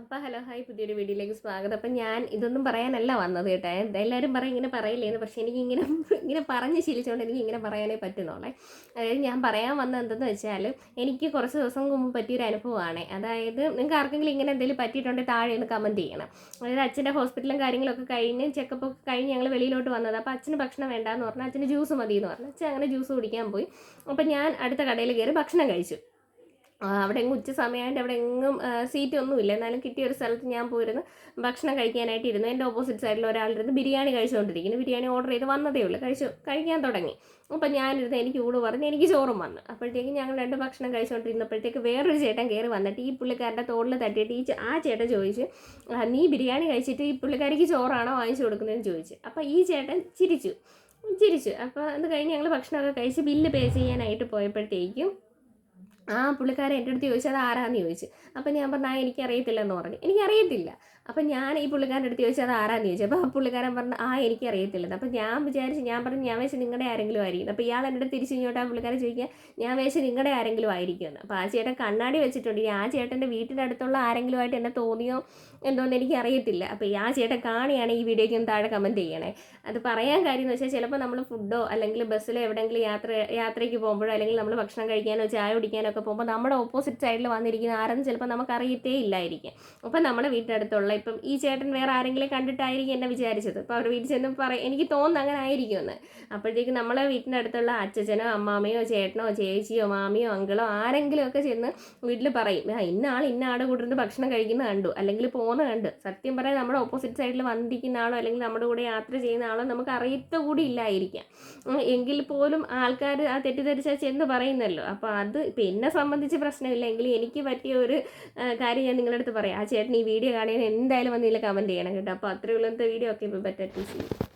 അപ്പോൾ hello hi പുതിയൊരു വീഡിയോയിലേക്ക് സ്വാഗതം. അപ്പം ഞാൻ ഇതൊന്നും പറയാനല്ല വന്നത് കേട്ടോ. എല്ലാവരും പറയും ഇങ്ങനെ പറയില്ലേന്ന്, പക്ഷേ എനിക്കിങ്ങനെ ഇങ്ങനെ പറഞ്ഞ് ശീലിച്ചുകൊണ്ട് എനിക്ക് ഇങ്ങനെ പറയാനേ പറ്റുന്നുള്ളേ. അതായത് ഞാൻ പറയാൻ വന്നത് എന്തെന്ന് വെച്ചാൽ, എനിക്ക് കുറച്ച് ദിവസം മുമ്പ് പറ്റിയൊരു അനുഭവമാണ്. അതായത് നിങ്ങൾക്ക് ആർക്കെങ്കിലും ഇങ്ങനെ എന്തെങ്കിലും പറ്റിയിട്ടുണ്ടെങ്കിൽ താഴെ ഒന്ന് കമൻറ്റ് ചെയ്യണം. അതായത് അച്ഛൻ്റെ ഹോസ്പിറ്റലും കാര്യങ്ങളൊക്കെ കഴിഞ്ഞ് ചെക്കപ്പ് ഒക്കെ കഴിഞ്ഞ് ഞങ്ങൾ വെളിയിലോട്ട് വന്നത്. അപ്പോൾ അച്ഛന് ഭക്ഷണം വേണ്ടാന്ന് പറഞ്ഞാൽ അച്ഛന് ജ്യൂസ് മതി എന്ന് പറഞ്ഞു. അച്ഛൻ അങ്ങനെ ജ്യൂസ് കുടിക്കാൻ പോയി. അപ്പോൾ ഞാൻ അടുത്ത കടയിൽ കയറി ഭക്ഷണം കഴിച്ചു. അവിടെ എങ്ങും ഉച്ച സമയമായിട്ട് അവിടെ എങ്ങും സീറ്റൊന്നുമില്ല. എന്നാലും കിട്ടിയ ഒരു സ്ഥലത്ത് ഞാൻ പോയിരുന്നു ഭക്ഷണം കഴിക്കാനായിട്ട് ഇരുന്നു. എൻ്റെ ഓപ്പോസിറ്റ് സൈഡിൽ ഒരാളിരുന്ന് ബിരിയാണി കഴിച്ചുകൊണ്ടിരിക്കുന്നു. ബിരിയാണി ഓർഡർ ചെയ്ത് വന്നതേ ഉള്ളൂ, കഴിക്കാൻ തുടങ്ങി. അപ്പം ഞാനിരുന്ന് എനിക്ക് ഊണ് പറഞ്ഞ് എനിക്ക് ചോറും വന്നു. അപ്പോഴത്തേക്ക് ഞങ്ങൾ രണ്ട് ഭക്ഷണം കഴിച്ചുകൊണ്ടിരുന്നപ്പോഴത്തേക്ക് വേറൊരു ചേട്ടൻ കയറി വന്നിട്ട് ഈ പുള്ളിക്കാരുടെ തോളിൽ തട്ടിയിട്ട് ആ ചേട്ടൻ ചോദിച്ചു, നീ ബിരിയാണി കഴിച്ചിട്ട് ഈ പുള്ളിക്കാരിക്ക് ചോറാണോ വാങ്ങിച്ചു കൊടുക്കുന്നതെന്ന് ചോദിച്ചു. അപ്പോൾ ഈ ചേട്ടൻ ചിരിച്ചു. അപ്പോൾ അത് കഴിഞ്ഞ് ഞങ്ങൾ ഭക്ഷണമൊക്കെ കഴിച്ച് ബില്ല് പേ ചെയ്യാനായിട്ട് പോയപ്പോഴത്തേക്കും ആ പുള്ളിക്കാരൻ എൻ്റെ അടുത്ത് ചോദിച്ചു അത് ആരാന്ന് ചോദിച്ചു. അപ്പം ഞാൻ പറഞ്ഞു എനിക്കറിയത്തില്ലെന്ന് പറഞ്ഞു. എനിക്കറിയത്തില്ല. അപ്പം ഞാൻ ഈ പുള്ളിക്കാരൻ്റെ അടുത്ത് ചോദിച്ചു അത് ആരാന്ന് ചോദിച്ചു. അപ്പോൾ ആ പുള്ളിക്കാരൻ പറഞ്ഞു എനിക്കറിയത്തില്ലെന്ന്. അപ്പം ഞാൻ പറഞ്ഞു ഞാൻ വെച്ച് നിങ്ങളുടെ ആരെങ്കിലും ആയിരിക്കും. അപ്പോൾ ഇയാൾ എൻ്റെ അടുത്ത് തിരിച്ച് ഇങ്ങോട്ട് ആ പുള്ളിക്കാരൻ ചോദിക്കുക ഞാൻ വെച്ച് നിങ്ങളുടെ ആരെങ്കിലും ആയിരിക്കുമെന്ന്. അപ്പോൾ ആ ചേട്ടൻ കണ്ണാടി വെച്ചിട്ടുണ്ട്. ആ ചേട്ടൻ്റെ വീട്ടിൻ്റെ അടുത്തുള്ള ആരെങ്കിലും ആയിട്ട് എന്നെ തോന്നിയോ എന്തോന്ന് എനിക്കറിയത്തില്ല. അപ്പോൾ ആ ചേട്ടൻ കാണിയാണ് ഈ വീഡിയോയ്ക്ക് ഒന്ന് താഴെ കമൻറ്റ് ചെയ്യണേ. അത് പറയാൻ കാര്യം എന്ന് വെച്ചാൽ ചിലപ്പോൾ നമ്മൾ ഫുഡോ അല്ലെങ്കിൽ ബസ്സിലോ എവിടെയെങ്കിലും യാത്രയ്ക്ക് പോകുമ്പോഴോ അല്ലെങ്കിൽ നമ്മൾ ഭക്ഷണം കഴിക്കാനോ ചായ കുടിക്കാനോ ഒക്കെ പോകുമ്പോൾ നമ്മുടെ ഓപ്പോസിറ്റ് സൈഡിൽ വന്നിരിക്കുന്ന ആരെന്ന് ചിലപ്പോൾ നമുക്ക് അറിയത്തേ ഇല്ലായിരിക്കും. അപ്പം നമ്മുടെ വീട്ടിനടുത്തുള്ള ഇപ്പം ഈ ചേട്ടൻ വേറെ ആരെങ്കിലും കണ്ടിട്ടായിരിക്കും എന്നെ വിചാരിച്ചത്. അപ്പോൾ അവർ വീട്ടിൽ ചെന്ന് എനിക്ക് തോന്നുന്നു അങ്ങനെ ആയിരിക്കുമെന്ന്. അപ്പോഴത്തേക്ക് നമ്മളെ വീട്ടിൻ്റെ അടുത്തുള്ള അച്ഛനോ അമ്മാമ്മയോ ചേട്ടനോ ചേച്ചിയോ മാമിയോ അങ്കിളോ ആരെങ്കിലും ഒക്കെ ചെന്ന് വീട്ടിൽ പറയും ഇന്ന ആൾ കൂട്ടിരുന്ന് ഭക്ഷണം കഴിക്കുന്ന കണ്ടു അല്ലെങ്കിൽ പോകുന്ന കണ്ടു. സത്യം പറയാൻ നമ്മുടെ ഓപ്പോസിറ്റ് സൈഡിൽ വന്നിരിക്കുന്ന ആളോ അല്ലെങ്കിൽ നമ്മുടെ കൂടെ യാത്ര ചെയ്യുന്ന ആളോ നമുക്ക് അറിയത്ത കൂടി ഇല്ലായിരിക്കാം. എങ്കിൽ പോലും ആൾക്കാർ ആ തെറ്റിദ്ധരിച്ചാൽ ചെന്ന് പറയുന്നല്ലോ. അപ്പോൾ അത് ഇപ്പം എന്നെ സംബന്ധിച്ച് പ്രശ്നമില്ല. എങ്കിലും എനിക്ക് പറ്റിയ ഒരു കാര്യം ഞാൻ നിങ്ങളുടെ അടുത്ത് പറയാം. ആ ചേട്ടൻ ഈ വീഡിയോ കാണുന്നതിന് എന്തായാലും വന്ന് ഇതിൽ കമൻറ്റ് ചെയ്യണം കേട്ടോ. അപ്പോൾ അത്രയുള്ള വീഡിയോ ഒക്കെ ഇപ്പോൾ പറ്റാ.